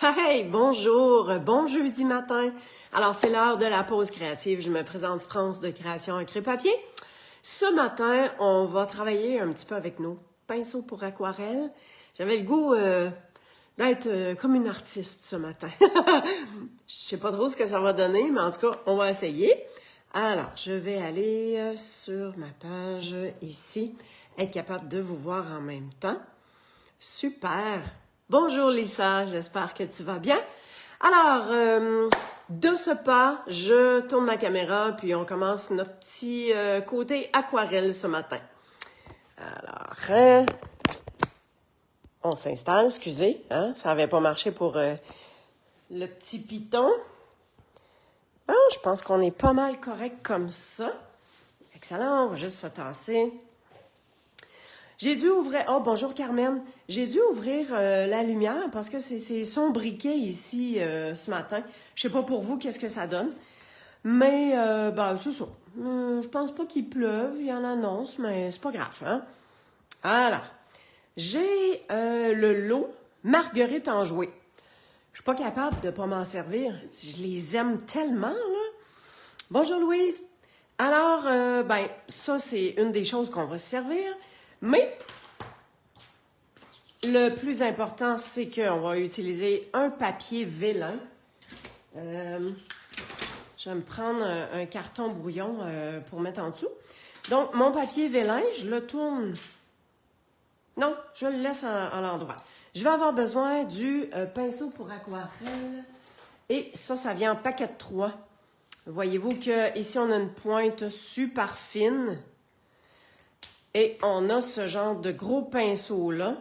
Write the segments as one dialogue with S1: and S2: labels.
S1: Hey, bonjour, bon jeudi matin. Alors, c'est l'heure de la pause créative. Je me présente France de Création Encre et Papier. Ce matin, on va travailler un petit peu avec nos pinceaux pour aquarelle. J'avais le goût d'être comme une artiste ce matin. Je sais pas trop ce que ça va donner, mais en tout cas, on va essayer. Alors, je vais aller sur ma page ici, être capable de vous voir en même temps. Super! Bonjour Lisa, j'espère que tu vas bien. Alors, de ce pas, je tourne ma caméra puis on commence notre petit côté aquarelle ce matin. Alors, on s'installe, excusez, hein, ça n'avait pas marché pour le petit piton. Bon, je pense qu'on est pas mal correct comme ça. Excellent, on va juste se tasser. J'ai dû ouvrir... Oh, bonjour Carmen. J'ai dû ouvrir la lumière parce que c'est sombriqué ici ce matin. Je sais pas pour vous qu'est-ce que ça donne. Mais, ben, c'est ça. Je pense pas qu'il pleuve. Il y en annonce, mais c'est pas grave, hein? Alors, j'ai le lot Marguerite Enjouée. Je suis pas capable de pas m'en servir. Je les aime tellement, là. Bonjour Louise. Alors, ben, ça, c'est une des choses qu'on va se servir. Mais le plus important, c'est qu'on va utiliser un papier vélin. Je vais me prendre un carton brouillon pour mettre en dessous. Donc, mon papier vélin, je le tourne. Non, je le laisse à l'endroit. Je vais avoir besoin du pinceau pour aquarelle. Et ça vient en paquet de 3. Voyez-vous qu'ici, on a une pointe super fine. Et on a ce genre de gros pinceau-là.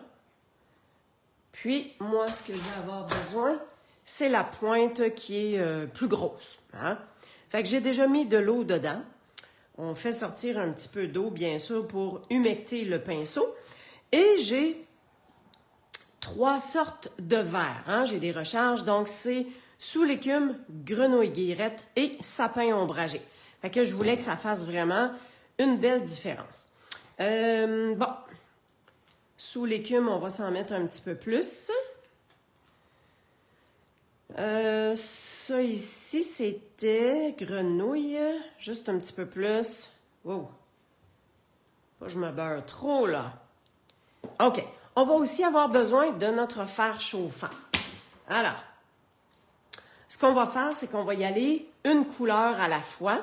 S1: Puis, moi, ce que je vais avoir besoin, c'est la pointe qui est plus grosse. Hein? Fait que j'ai déjà mis de l'eau dedans. On fait sortir un petit peu d'eau, bien sûr, pour humecter le pinceau. Et j'ai 3 sortes de verres. Hein? J'ai des recharges, donc c'est sous l'écume, grenouille guillerette et sapin ombragé. Fait que je voulais que ça fasse vraiment une belle différence. Bon, sous l'écume, on va s'en mettre un petit peu plus. Ça ici, c'était grenouille, juste un petit peu plus. Wow! Pas que je me beurre trop, là. OK. On va aussi avoir besoin de notre fer chauffant. Alors, ce qu'on va faire, c'est qu'on va y aller une couleur à la fois.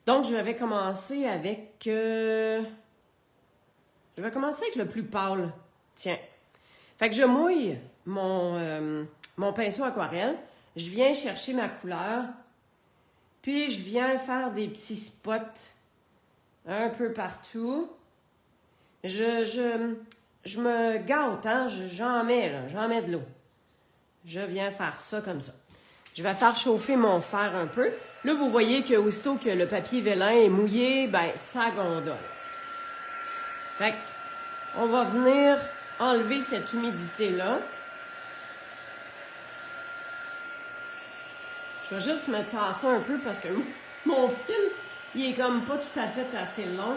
S1: Donc, je vais commencer avec... Je vais commencer avec le plus pâle. Tiens. Fait que je mouille mon pinceau aquarelle. Je viens chercher ma couleur. Puis, je viens faire des petits spots un peu partout. Je me gâte, hein? J'en mets, là. J'en mets de l'eau. Je viens faire ça comme ça. Je vais faire chauffer mon fer un peu. Là, vous voyez que aussitôt que le papier vélin est mouillé, ben ça gondole. Fait on va venir enlever cette humidité-là. Je vais juste me tasser un peu parce que mon fil, il est comme pas tout à fait assez long.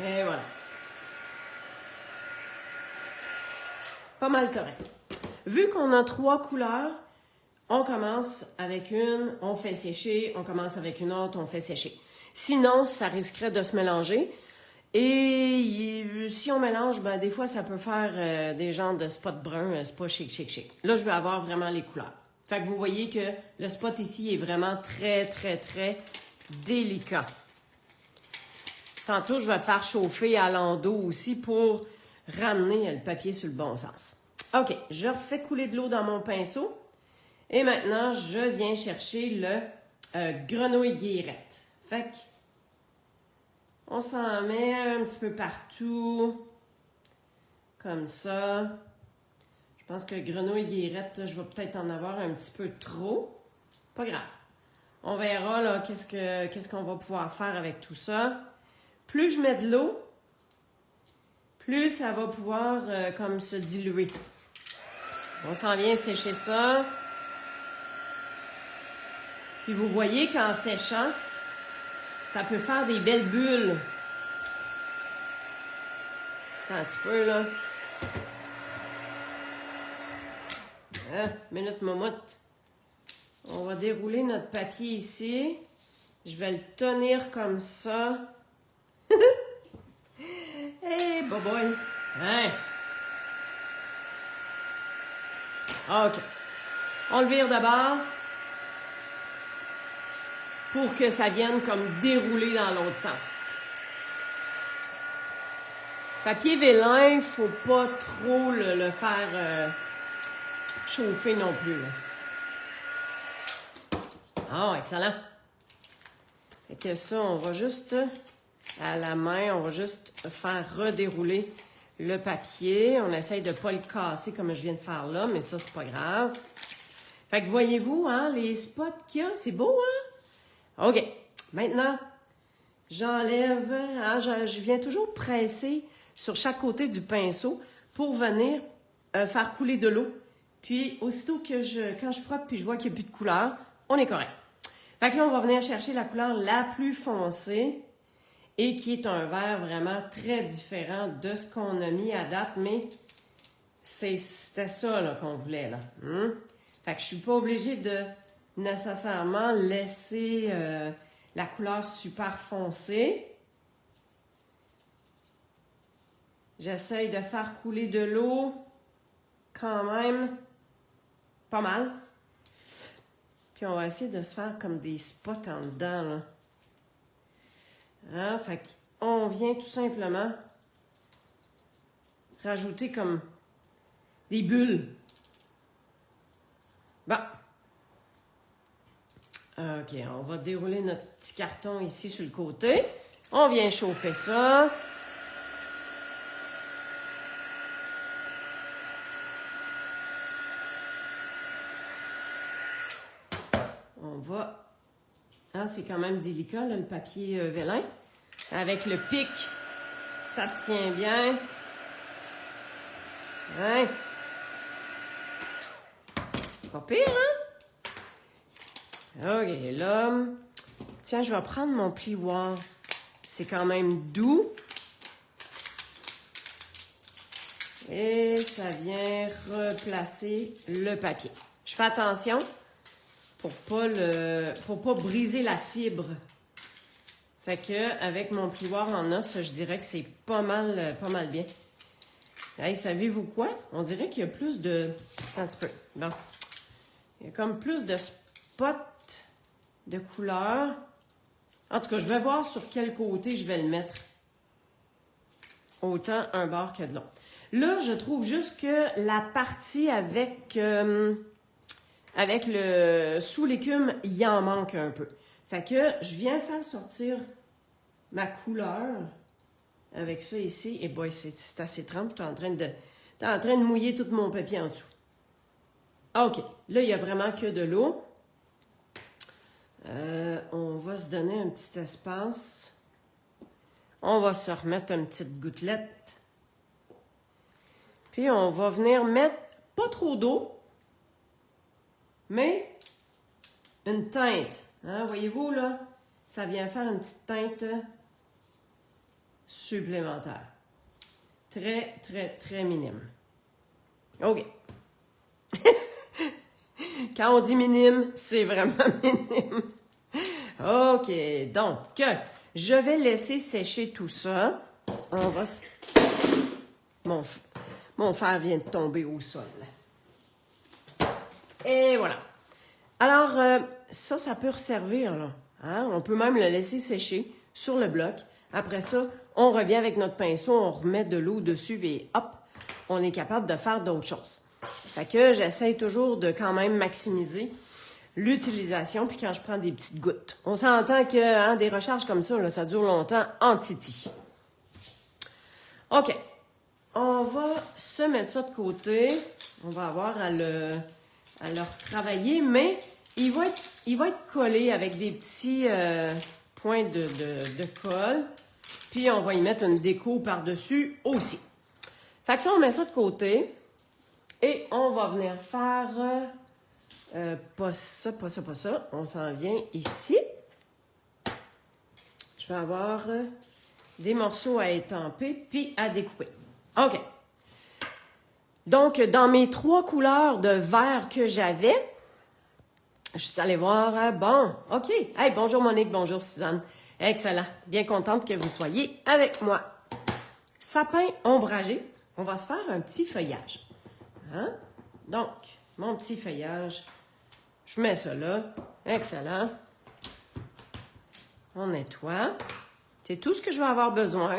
S1: Et voilà. Pas mal correct. Vu qu'on a 3 couleurs, on commence avec une, on fait sécher, on commence avec une autre, on fait sécher. Sinon, ça risquerait de se mélanger. Et si on mélange, ben, des fois, ça peut faire des genres de spots bruns, c'est pas chic. Là, je vais avoir vraiment les couleurs. Fait que vous voyez que le spot ici est vraiment très délicat. Tantôt, je vais faire chauffer à l'endos aussi pour ramener le papier sur le bon sens. OK, je refais couler de l'eau dans mon pinceau. Et maintenant, je viens chercher le grenouille guillerette. Fait que, on s'en met un petit peu partout. Comme ça. Je pense que grenouille guillerette, je vais peut-être en avoir un petit peu trop. Pas grave. On verra là qu'est-ce qu'on va pouvoir faire avec tout ça. Plus je mets de l'eau, plus ça va pouvoir comme se diluer. On s'en vient sécher ça. Puis vous voyez qu'en séchant, ça peut faire des belles bulles. Un petit peu, là. Minute momoute. On va dérouler notre papier ici. Je vais le tenir comme ça. Hey, boy. Hein? OK. On le vire d'abord pour que ça vienne comme dérouler dans l'autre sens. Papier vélin, il ne faut pas trop le faire chauffer non plus. Ah, excellent. Fait que ça, on va juste, à la main, on va juste faire redérouler le papier. On essaye de ne pas le casser comme je viens de faire là, mais ça, c'est pas grave. Fait que voyez-vous, hein, les spots qu'il y a, c'est beau, hein? OK. Maintenant, j'enlève, hein, je viens toujours presser sur chaque côté du pinceau pour venir faire couler de l'eau. Puis, aussitôt que quand je frotte puis je vois qu'il n'y a plus de couleur, on est correct. Fait que là, on va venir chercher la couleur la plus foncée et qui est un vert vraiment très différent de ce qu'on a mis à date, mais c'était ça là, qu'on voulait, là. Fait que je suis pas obligée de nécessairement laisser la couleur super foncée. J'essaye de faire couler de l'eau quand même pas mal. Puis on va essayer de se faire comme des spots en dedans, là. Hein? Fait qu'on vient tout simplement rajouter comme des bulles. Bon. OK, on va dérouler notre petit carton ici sur le côté. On vient chauffer ça. On va... Ah, c'est quand même délicat, là, le papier vélin. Avec le pic, ça se tient bien. Hein? Pas pire, hein? OK, là... Tiens, je vais prendre mon plioir. C'est quand même doux. Et ça vient replacer le papier. Je fais attention pour pas briser la fibre. Fait que avec mon plioir en os, je dirais que c'est pas mal bien. Hey, savez-vous quoi? On dirait qu'il y a plus de... Un petit peu. Bon. Il y a comme plus de spots de couleur. En tout cas, je vais voir sur quel côté je vais le mettre. Autant un bord que de l'autre. Là, je trouve juste que la partie avec le sous l'écume, il en manque un peu. Fait que je viens faire sortir ma couleur avec ça ici. Et boy, c'est assez trempe. Je suis en train de mouiller tout mon papier en dessous. OK. Là, il n'y a vraiment que de l'eau. On va se donner un petit espace. On va se remettre une petite gouttelette. Puis, on va venir mettre pas trop d'eau, mais une teinte. Hein? Voyez-vous, là? Ça vient faire une petite teinte supplémentaire. Très, très, très minime. OK. Quand on dit minime, c'est vraiment minime. OK. Donc, je vais laisser sécher tout ça. On va... Mon fer vient de tomber au sol. Et voilà. Alors, ça peut resservir, là. Hein? On peut même le laisser sécher sur le bloc. Après ça, on revient avec notre pinceau, on remet de l'eau dessus et hop, on est capable de faire d'autres choses. Fait que j'essaie toujours de quand même maximiser l'utilisation, puis quand je prends des petites gouttes. On s'entend que des recharges comme ça, là, ça dure longtemps en titi. OK. On va se mettre ça de côté. On va avoir à le retravailler, mais il va être collé avec des petits points de colle. Puis on va y mettre une déco par-dessus aussi. Fait que ça, on met ça de côté. Et on va venir faire... pas ça. On s'en vient ici. Je vais avoir des morceaux à étamper puis à découper. OK. Donc, dans mes 3 couleurs de vert que j'avais, je suis allée voir, bon, OK. Hey, bonjour Monique, bonjour Suzanne. Excellent. Bien contente que vous soyez avec moi. Sapin ombragé, on va se faire un petit feuillage. Hein? Donc, mon petit feuillage, je mets ça là. Excellent. On nettoie. C'est tout ce que je vais avoir besoin.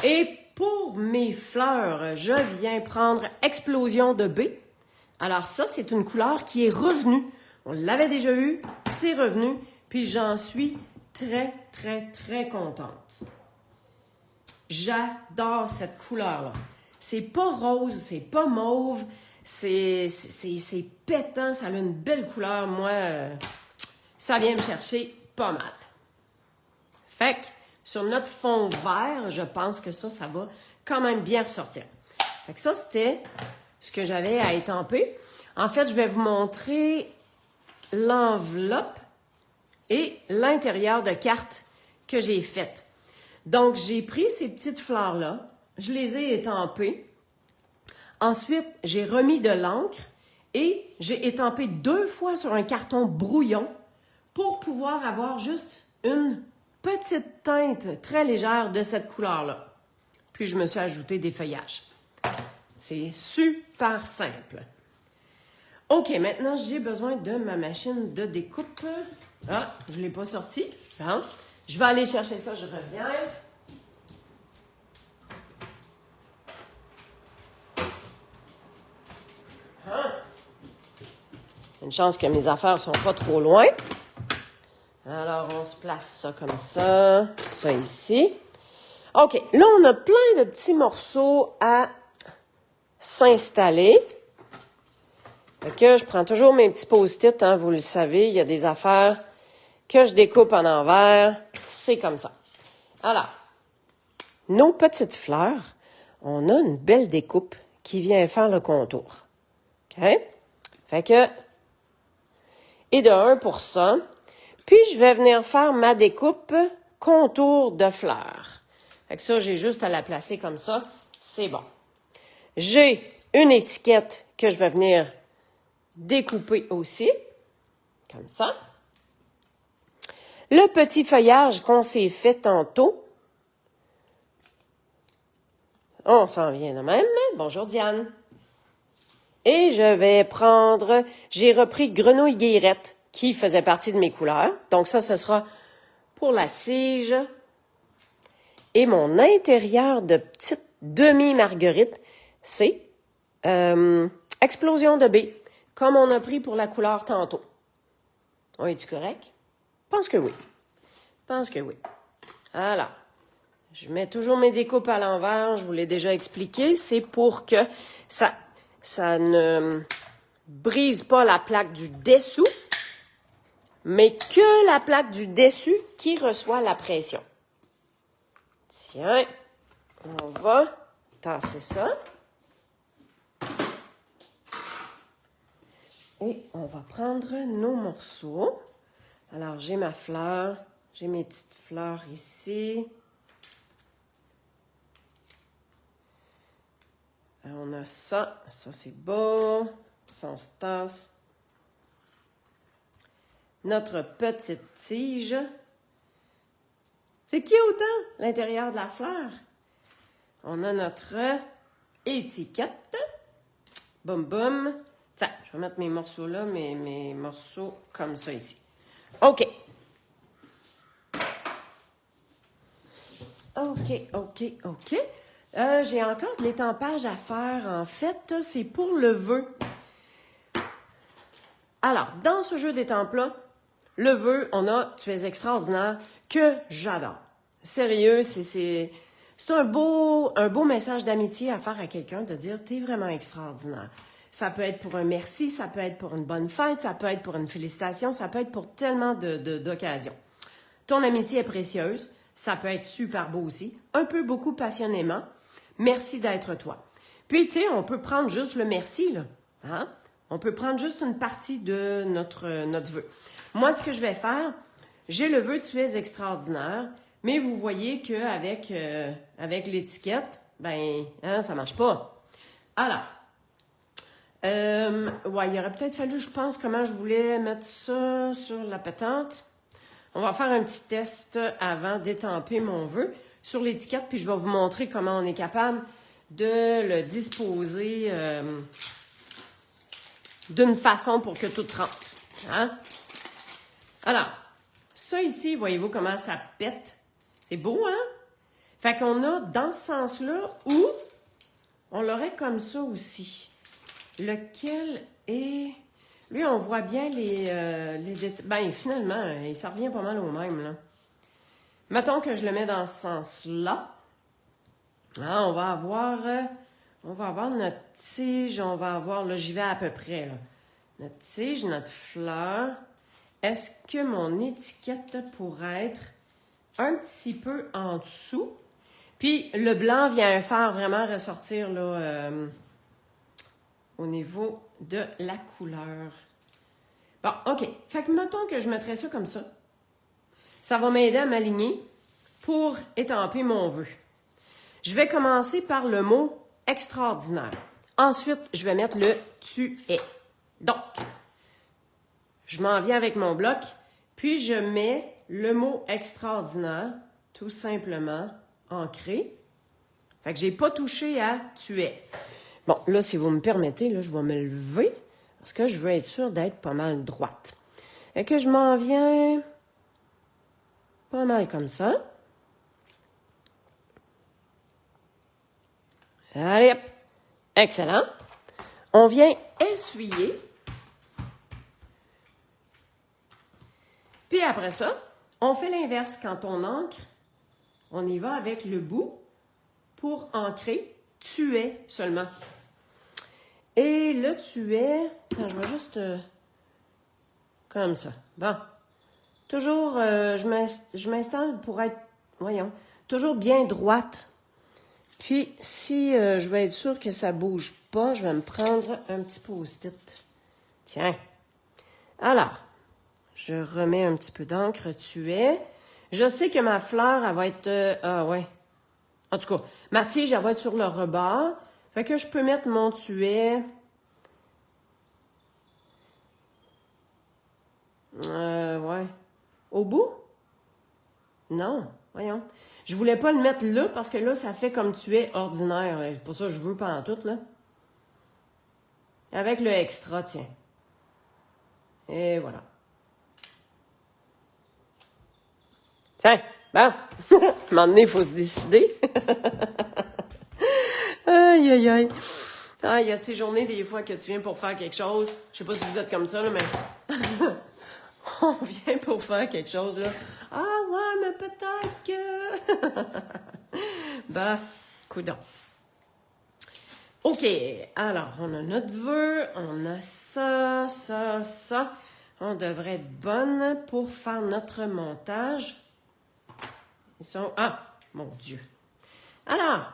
S1: Et pour mes fleurs, je viens prendre Explosion de B. Alors ça, c'est une couleur qui est revenue. On l'avait déjà eu, c'est revenu, puis j'en suis très, très, très contente. J'adore cette couleur-là. C'est pas rose, c'est pas mauve, c'est pétant, ça a une belle couleur. Moi, ça vient me chercher pas mal. Fait que sur notre fond vert, je pense que ça va quand même bien ressortir. Fait que ça, c'était ce que j'avais à étamper. En fait, je vais vous montrer l'enveloppe et l'intérieur de carte que j'ai faite. Donc, j'ai pris ces petites fleurs-là, je les ai étampées. Ensuite, j'ai remis de l'encre et j'ai étampé 2 fois sur un carton brouillon pour pouvoir avoir juste une petite teinte très légère de cette couleur-là. Puis, je me suis ajouté des feuillages. C'est super simple. OK, maintenant, j'ai besoin de ma machine de découpe. Ah, je ne l'ai pas sortie. Bon. Je vais aller chercher ça, je reviens. Une chance que mes affaires ne sont pas trop loin. Alors, on se place ça comme ça ici. OK, là, on a plein de petits morceaux à s'installer. Fait que je prends toujours mes petits post-it, hein, vous le savez, il y a des affaires que je découpe en envers. C'est comme ça. Alors, nos petites fleurs, on a une belle découpe qui vient faire le contour. OK? Fait que, et de 1 pour ça. Puis, je vais venir faire ma découpe contour de fleurs. Fait que ça, j'ai juste à la placer comme ça. C'est bon. J'ai une étiquette que je vais venir découper aussi. Comme ça. Le petit feuillage qu'on s'est fait tantôt. On s'en vient de même. Bonjour Diane. Et je vais prendre, j'ai repris Grenouille Guillerette qui faisait partie de mes couleurs. Donc ça, ce sera pour la tige. Et mon intérieur de petite demi-marguerite, c'est Explosion de B, comme on a pris pour la couleur tantôt. On est-tu correct? Je pense que oui. Je pense que oui. Alors, je mets toujours mes découpes à l'envers. Je vous l'ai déjà expliqué. C'est pour que ça ne brise pas la plaque du dessous, mais que la plaque du dessus qui reçoit la pression. Tiens, on va tasser ça. Et on va prendre nos morceaux. Alors, j'ai ma fleur, j'ai mes petites fleurs ici. Alors, on a ça, ça c'est beau, ça on se tasse. Notre petite tige. C'est cute, hein, l'intérieur de la fleur. On a notre étiquette. Boum, boum. Tiens, je vais mettre mes morceaux là, mes morceaux comme ça ici. OK. OK. J'ai encore de l'étampage à faire. En fait, c'est pour le vœu. Alors, dans ce jeu d'étampes-là, le vœu, on a « Tu es extraordinaire » que j'adore. Sérieux, c'est un beau message d'amitié à faire à quelqu'un, de dire « T'es vraiment extraordinaire ». Ça peut être pour un merci, ça peut être pour une bonne fête, ça peut être pour une félicitation, ça peut être pour tellement d'occasions. Ton amitié est précieuse, ça peut être super beau aussi, un peu beaucoup passionnément. Merci d'être toi. Puis, tu sais, on peut prendre juste le merci, là. Hein? On peut prendre juste une partie de notre vœu. Moi, ce que je vais faire, j'ai le vœu « Tu es extraordinaire », Mais vous voyez qu'avec avec l'étiquette, ben, hein, ça marche pas. Alors, ouais, il aurait peut-être fallu, je pense, comment je voulais mettre ça sur la patente. On va faire un petit test avant d'étamper mon vœu sur l'étiquette, puis je vais vous montrer comment on est capable de le disposer d'une façon pour que tout rentre. Hein? Alors, ça ici, voyez-vous comment ça pète? C'est beau, hein? Fait qu'on a dans ce sens-là où on l'aurait comme ça aussi. Lequel est... Lui, on voit bien les détails. Ben, finalement, ça revient pas mal au même, là. Mettons que je le mets dans ce sens-là. Ah, on va avoir notre tige, on va avoir, là, j'y vais à peu près, là. Notre tige, notre fleur. Est-ce que mon étiquette pourrait être un petit peu en dessous? Puis, le blanc vient faire vraiment ressortir, là, au niveau de la couleur. Bon, OK. Fait que mettons que je mettrais ça comme ça. Ça va m'aider à m'aligner pour étamper mon vœu. Je vais commencer par le mot extraordinaire. Ensuite, je vais mettre le tu es. Donc, je m'en viens avec mon bloc, puis je mets le mot extraordinaire, tout simplement ancré. Fait que j'ai pas touché à tu es. Bon, là, si vous me permettez, là, je vais me lever parce que je veux être sûre d'être pas mal droite. Et que je m'en viens pas mal comme ça. Allez, hop. Excellent. On vient essuyer. Puis après ça, on fait l'inverse. Quand on ancre, on y va avec le bout pour ancrer. Tu es seulement. Et le tu es... Attends, je vais juste... comme ça. Bon. Toujours, je m'installe pour être... Voyons. Toujours bien droite. Puis, si je veux être sûre que ça ne bouge pas, je vais me prendre un petit post-it. Tiens. Alors, je remets un petit peu d'encre, tu es. Je sais que ma fleur, elle va être... ah ouais. En tout cas, ma tige, elle va être sur le rebord. Fait que je peux mettre mon tu es. Ouais. Au bout? Non, voyons. Je voulais pas le mettre là parce que là, ça fait comme tu es ordinaire. C'est pour ça que je veux pas en tout, là. Avec le extra, tiens. Et voilà. Tiens, bon. À un moment donné, il faut se décider. Aïe, aïe, aïe. Ah, il y a de ces journées, des fois, que tu viens pour faire quelque chose. Je sais pas si vous êtes comme ça, là, mais... on vient pour faire quelque chose, là. Ah, ouais, mais peut-être que... ben, coudonc. OK, alors, on a notre vœu, on a ça, ça, ça. On devrait être bonne pour faire notre montage. Ils sont... Ah, mon Dieu. Alors,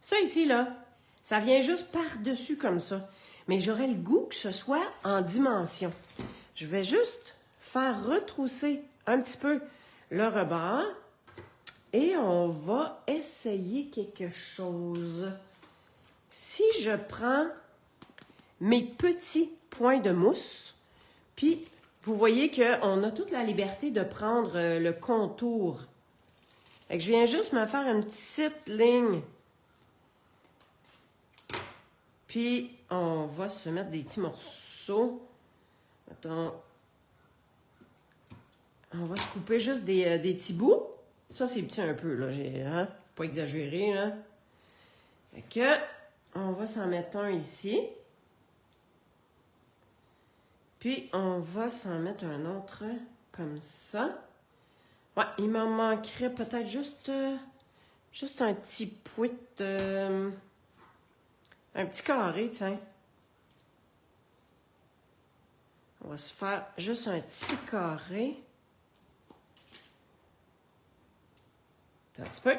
S1: ça ici, là, ça vient juste par-dessus comme ça. Mais j'aurais le goût que ce soit en dimension. Je vais juste faire retrousser un petit peu le rebord et on va essayer quelque chose. Si je prends mes petits points de mousse, puis vous voyez qu'on a toute la liberté de prendre le contour. Fait que je viens juste me faire une petite ligne. Puis on va se mettre des petits morceaux. Attends. On va se couper juste des petits bouts. Ça, c'est petit un peu, là. J'ai pas exagéré, là. Fait que, on va s'en mettre un ici. Puis, on va s'en mettre un autre comme ça. Ouais, il m'en manquerait peut-être juste un petit pouit, un petit carré, tiens. On va se faire juste un petit carré. Un petit peu.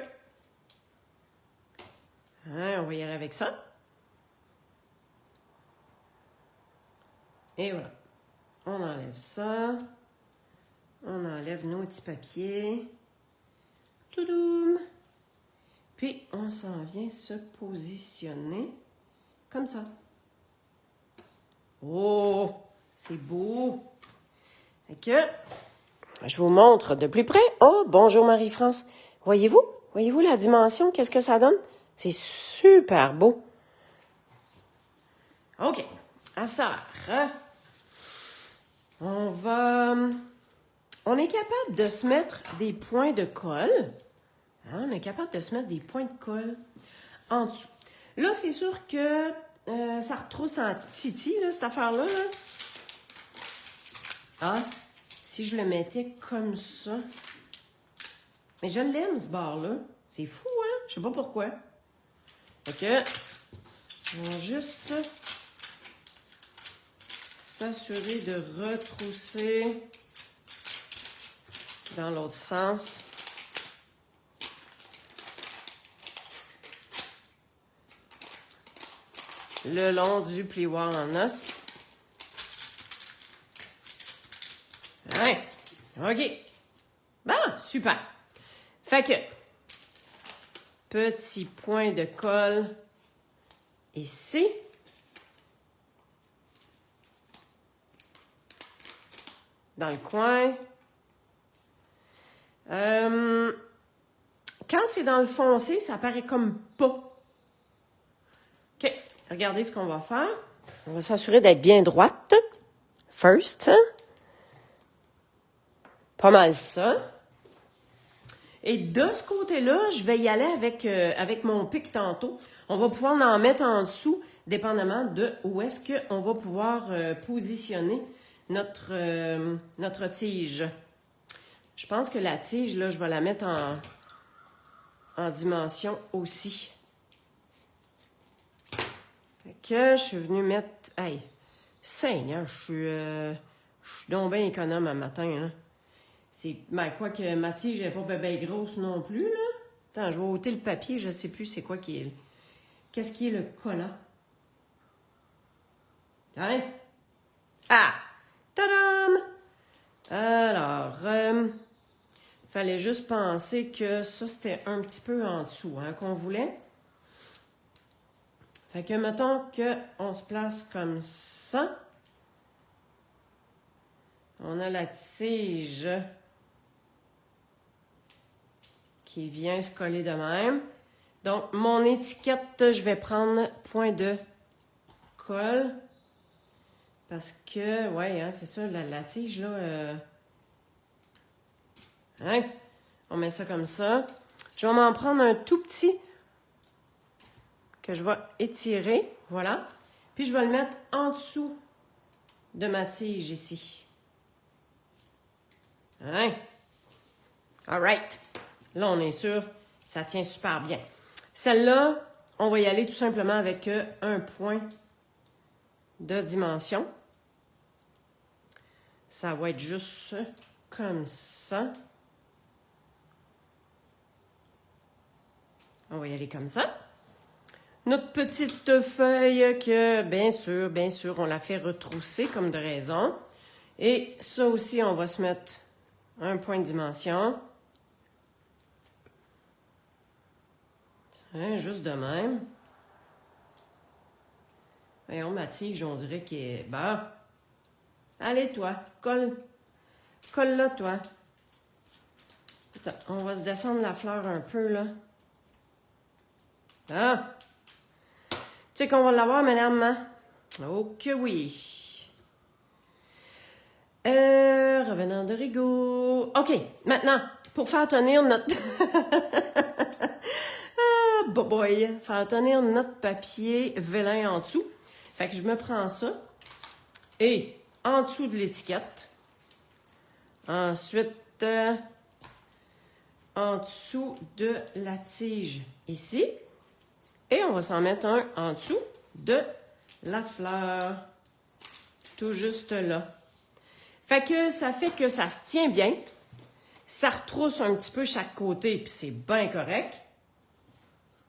S1: Hein, on va y aller avec ça. Et voilà. On enlève ça. On enlève nos petits papiers. Toudoum! Puis, on s'en vient se positionner comme ça. Oh! C'est beau! Fait que, je vous montre de plus près. Oh, bonjour Marie-France. Voyez-vous? Voyez-vous la dimension? Qu'est-ce que ça donne? C'est super beau. OK. À ça, on est capable de se mettre des points de colle. Hein, on est capable de se mettre des points de colle en dessous. Là, c'est sûr que ça retrousse en titi, là, cette affaire-là. Là. Ah, si je le mettais comme ça. Mais je l'aime, ce bord-là. C'est fou, hein? Je sais pas pourquoi. Fait que, on va juste s'assurer de retrousser dans l'autre sens. Le long du plioir en os. Ouais. OK. Bon, super. Fait que, petit point de colle ici. Dans le coin. Quand c'est dans le foncé, ça paraît comme pas. OK. Regardez ce qu'on va faire. On va s'assurer d'être bien droite. First. Pas mal ça. Et de ce côté-là, je vais y aller avec mon pic tantôt. On va pouvoir en mettre en dessous, dépendamment de où est-ce qu'on va pouvoir positionner notre tige. Je pense que la tige, là, je vais la mettre en dimension aussi. Fait que je suis venue mettre... Hey, Seigneur, je suis donc bien économe un matin, là. C'est... Ben, quoi que ma tige n'est pas bien grosse non plus, là. Attends, je vais ôter le papier, je sais plus c'est quoi qui est... Qu'est-ce qui est le collant? Hein? Ah! Tadam! Alors, fallait juste penser que ça, c'était un petit peu en dessous, hein, qu'on voulait. Fait que, mettons qu'on se place comme ça. On a la tige qui vient se coller de même. Donc, mon étiquette, je vais prendre point de colle. Parce que, ouais, hein, c'est ça, la tige, là... Hein? On met ça comme ça. Je vais m'en prendre un tout petit que je vais étirer. Voilà. Puis, je vais le mettre en dessous de ma tige ici. Hein? All right. Là, on est sûr, ça tient super bien. Celle-là, on va y aller tout simplement avec un point de dimension. Ça va être juste comme ça. On va y aller comme ça. Notre petite feuille que, bien sûr, on la fait retrousser comme de raison. Et ça aussi, on va se mettre un point de dimension. Hein, juste de même. Voyons, ma tige, on dirait qu'elle est... Bah. Allez, toi, colle. Colle là, toi. Attends, on va se descendre la fleur un peu, là. Ah! Tu sais qu'on va l'avoir, madame, hein? Oh que oui! Revenant de Rigaud. OK, maintenant, pour faire tenir notre... ah, boy! Faire tenir notre papier vélin en dessous. Fait que je me prends ça. Et en dessous de l'étiquette. Ensuite, en dessous de la tige ici. Et on va s'en mettre un en dessous de la fleur. Tout juste là. Fait que ça se tient bien. Ça retrousse un petit peu chaque côté, puis c'est bien correct.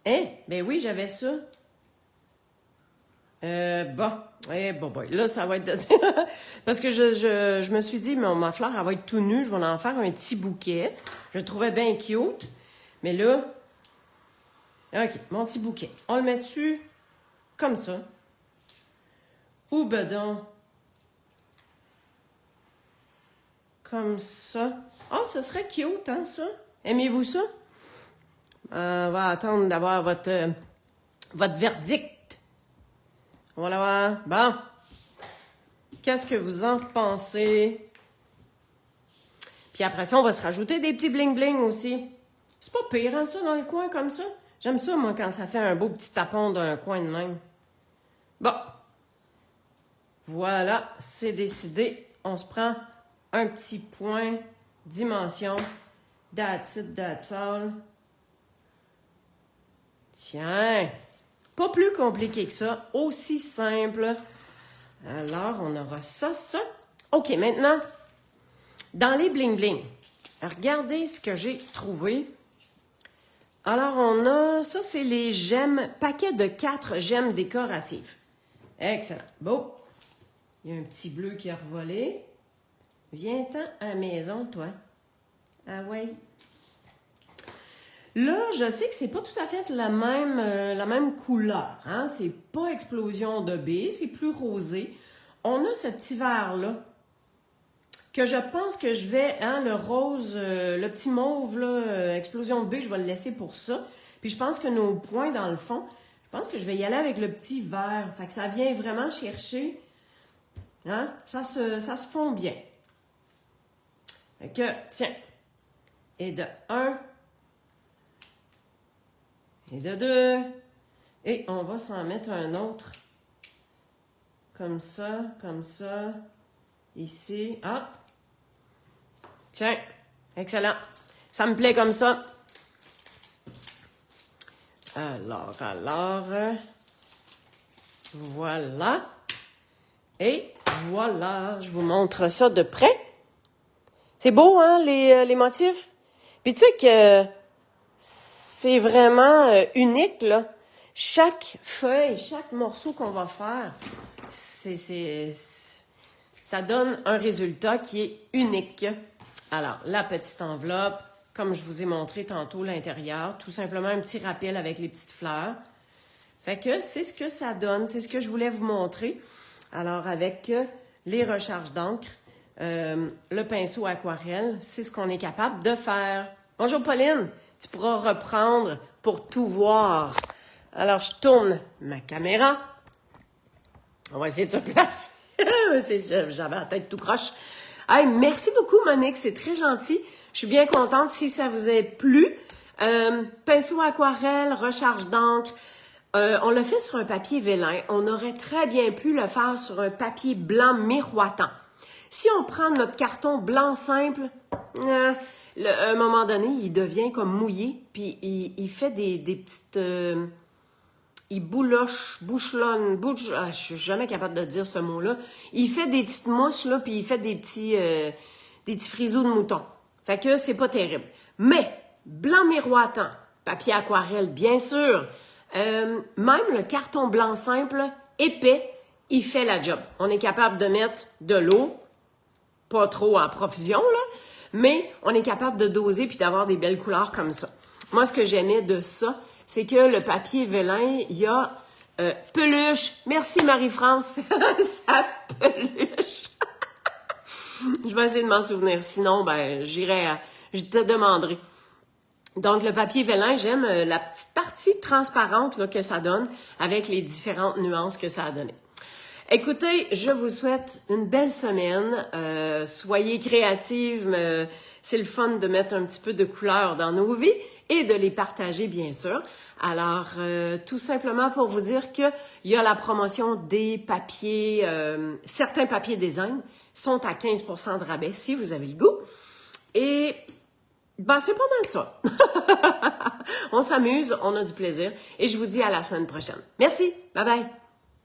S1: Hein? Ben oui, j'avais ça. Bon. Là, ça va être... Parce que je me suis dit, ma fleur, elle va être tout nue. Je vais en faire un petit bouquet. Je le trouvais bien cute. Mais là, OK, mon petit bouquet. On le met dessus comme ça. Ou bedon. Comme ça. Oh, ce serait cute, hein, ça? Aimez-vous ça? On va attendre d'avoir votre verdict. On va l'avoir. Bon. Qu'est-ce que vous en pensez? Puis après ça, on va se rajouter des petits bling-bling aussi. C'est pas pire, hein, ça, dans le coin, comme ça? J'aime ça, moi, quand ça fait un beau petit tapon d'un coin de même. Bon. Voilà, c'est décidé. On se prend un petit point, dimension, that's it, that's all. Tiens, pas plus compliqué que ça, aussi simple. Alors, on aura ça, ça. OK, maintenant, dans les bling-bling, regardez ce que j'ai trouvé. Alors, on a, ça, c'est les gemmes, paquet de 4 gemmes décoratives. Excellent. Bon, il y a un petit bleu qui a revolé. Viens-t'en à la maison, toi. Ah ouais. Là, je sais que c'est pas tout à fait la même couleur. Hein? C'est pas explosion de baie, c'est plus rosé. On a ce petit vert-là que je pense que je vais, hein, le rose, le petit mauve, là, explosion de baie, je vais le laisser pour ça. Puis je pense que nos points, dans le fond, je pense que je vais y aller avec le petit vert. Fait que ça vient vraiment chercher, hein? Ça se fond bien. Fait que, tiens, et de 1, et de 2, et on va s'en mettre un autre, comme ça, ici, ah, tiens, excellent, ça me plaît comme ça. Alors, voilà, et voilà, je vous montre ça de près. C'est beau, hein, les motifs? Puis tu sais que c'est vraiment unique, là. Chaque feuille, chaque morceau qu'on va faire, ça donne un résultat qui est unique. Alors, la petite enveloppe, comme je vous ai montré tantôt, l'intérieur, tout simplement un petit rappel avec les petites fleurs. Fait que c'est ce que ça donne, c'est ce que je voulais vous montrer. Alors, avec les recharges d'encre, le pinceau aquarelle, c'est ce qu'on est capable de faire. Bonjour Pauline, tu pourras reprendre pour tout voir. Alors, je tourne ma caméra. On va essayer de se placer. J'avais la tête tout croche. Hey, merci beaucoup Monique, c'est très gentil. Je suis bien contente si ça vous a plu. Pinceau aquarelle, recharge d'encre. On l'a fait sur un papier vélin. On aurait très bien pu le faire sur un papier blanc miroitant. Si on prend notre carton blanc simple, à un moment donné, il devient comme mouillé, puis il fait des petites... il bouchonne, je suis jamais capable de dire ce mot-là. Il fait des petites mousses, là, puis il fait des petits frisous de mouton. Fait que c'est pas terrible. Mais, blanc miroitant, papier aquarelle, bien sûr, même le carton blanc simple, épais, il fait la job. On est capable de mettre de l'eau, pas trop en profusion, là, mais on est capable de doser puis d'avoir des belles couleurs comme ça. Moi, ce que j'aimais de ça, c'est que le papier vélin, il y a peluche. Merci Marie-France, ça peluche. Je vais essayer de m'en souvenir. Sinon, ben, je te demanderai. Donc, le papier vélin, j'aime la petite partie transparente là, que ça donne avec les différentes nuances que ça a donné. Écoutez, je vous souhaite une belle semaine. Soyez créatives. C'est le fun de mettre un petit peu de couleur dans nos vies et de les partager, bien sûr. Alors, tout simplement pour vous dire qu'il y a la promotion des papiers, certains papiers design sont à 15% de rabais si vous avez le goût. Et ben, c'est pas mal ça. On s'amuse, on a du plaisir et je vous dis à la semaine prochaine. Merci, bye bye.